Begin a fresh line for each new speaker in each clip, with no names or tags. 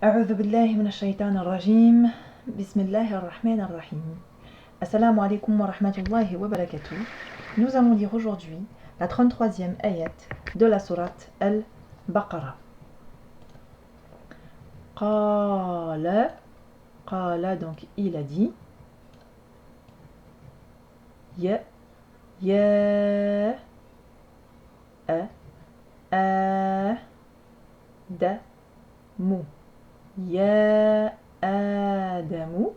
أعوذ بالله من الشيطان الرجيم. بسم الله الرحمن الرحيم. Assalamu alaikum wa rahmatullahi wa barakatuh. Nous allons lire aujourd'hui la 33e ayat de la sourate Al-Baqarah. Qala, qala, donc il a dit. Ya, da, mu. Ya Adamu,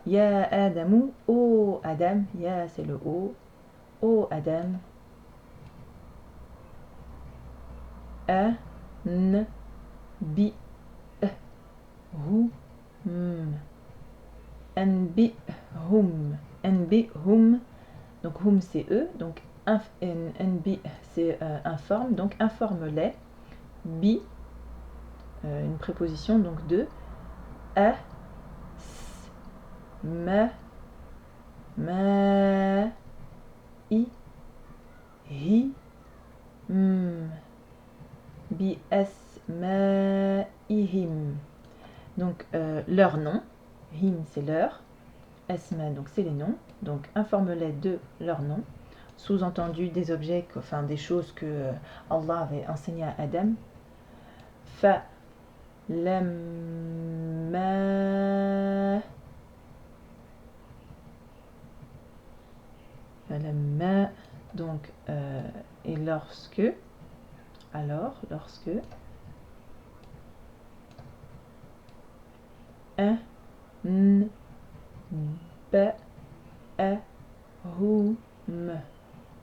Ya Adamu, ô Adam, Ya c'est le O, ô Adam, N, Bi, Hum, Nbihum, donc Hum c'est eux, donc Nbi c'est informe, donc informe-les, Bi, une préposition donc de, A, ma, i, hi, bi asma'ihim. Donc leur nom, him c'est leur, asma donc c'est les noms, donc informe-les de leur nom, sous-entendu des objets, enfin des choses que Allah avait enseigné à Adam. Fa lamma donc et lorsque, alors lorsque,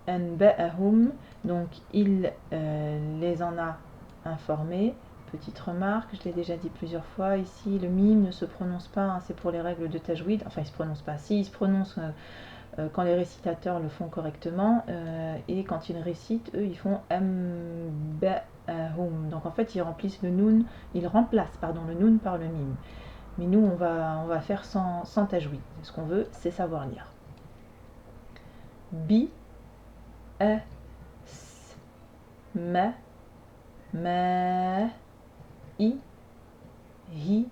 anba'ahum, donc il les en a informés. Petite remarque, je l'ai déjà dit plusieurs fois, ici le mime ne se prononce pas, hein, c'est pour les règles de tajwid, enfin il se prononce pas, si il se prononce quand les récitateurs le font correctement, et quand ils récitent, eux ils font amba'ahum, donc en fait ils remplissent le noun, ils remplacent le noun par le mime. Mais nous on va faire sans tajwid, ce qu'on veut c'est savoir lire. Bi, a, s, ma, i, hi,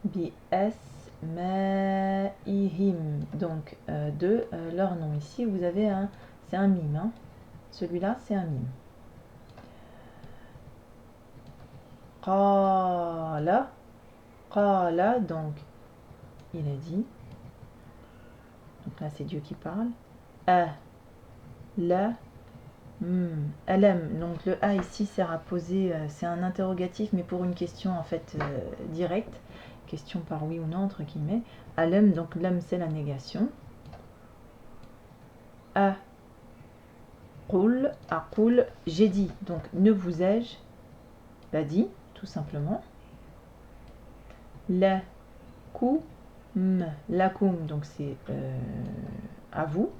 bi asma'ihim, donc de leur nom. Ici vous avez c'est un mime, hein. Celui-là c'est un mime. Qala, qala, donc il a dit, donc là c'est Dieu qui parle. La, alam, donc le a ici sert à poser, c'est un interrogatif mais pour une question en fait directe, question par oui ou non entre guillemets. Alam, donc lam c'est la négation. Aqul, j'ai dit, donc ne vous ai-je pas dit, tout simplement. Lakum, lakum, donc c'est à vous.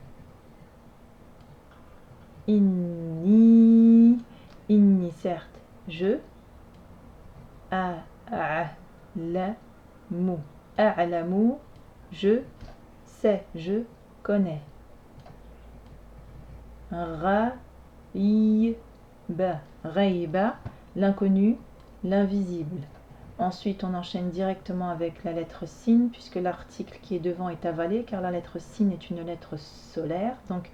Inni, certes, je. A'lamu, je sais, je connais. Ghaiba, l'inconnu, l'invisible. Ensuite, on enchaîne directement avec la lettre sin, puisque l'article qui est devant est avalé, car la lettre sin est une lettre solaire. Donc,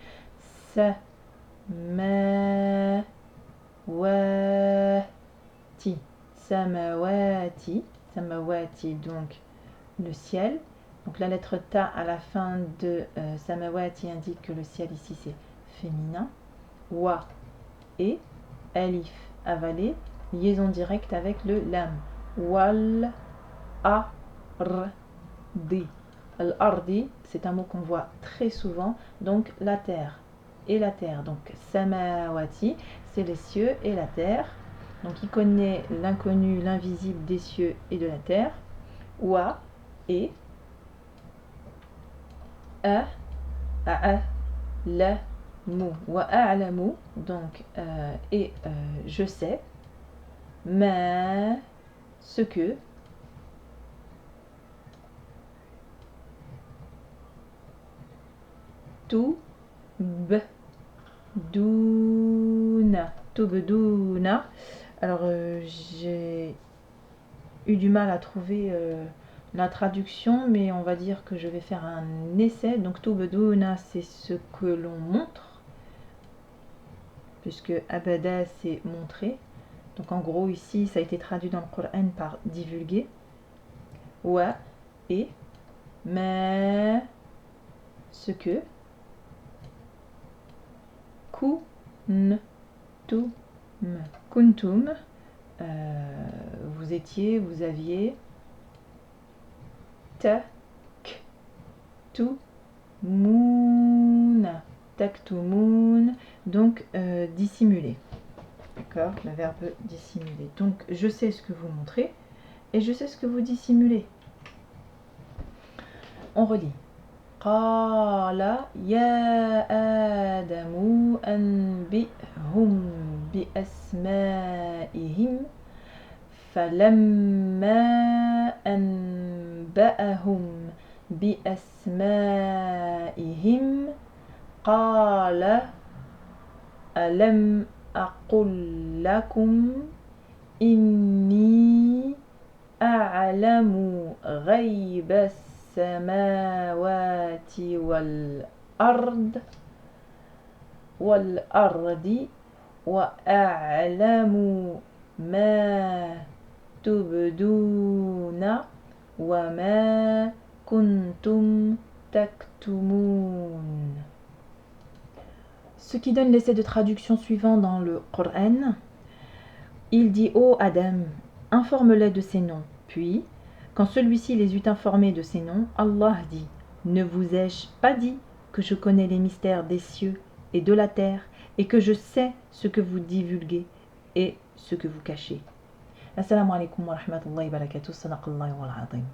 samawati, donc le ciel. Donc la lettre ta à la fin de samawati indique que le ciel ici c'est féminin. Wa et alif avalé, liaison directe avec le lam. Wal ardi. Al ardi, c'est un mot qu'on voit très souvent, donc la terre et la terre. Donc samawati, c'est les cieux et la terre. Donc il connaît l'inconnu, l'invisible des cieux et de la terre. Wa et la mu, wa a'lamu, donc et je sais, ma, ce que, tubduna, Alors, j'ai eu du mal à trouver la traduction, mais on va dire que je vais faire un essai. Donc, tubduna, c'est ce que l'on montre, puisque abada, c'est montrer. Donc, en gros, ici, ça a été traduit dans le Coran par divulguer. Wa et ma, ce que. Kuntum. Kuntum, vous étiez, vous aviez. Taktumun, donc dissimuler. D'accord, le verbe dissimuler. Donc je sais ce que vous montrez et je sais ce que vous dissimulez. On relit. Qala ya Adamu anbi'hum bi asma'ihim فلما أنبأهم بأسمائهم قال ألم أقل لكم إني أعلم غيب السماوات والأرض وأعلم ما تبدون وما كنتم تكتمون. Ce qui donne l'essai de traduction suivant dans le Coran. Il dit: Ô Adam, informe-les de ces noms. Puis, quand celui-ci les eut informés de ces noms, Allah dit: Ne vous ai-je pas dit que je connais les mystères des cieux et de la terre, et que je sais ce que vous divulguez et ce que vous cachez. Assalamu alaikum wa rahmatullahi wa barakatuh. Sadaqallahu wal azim.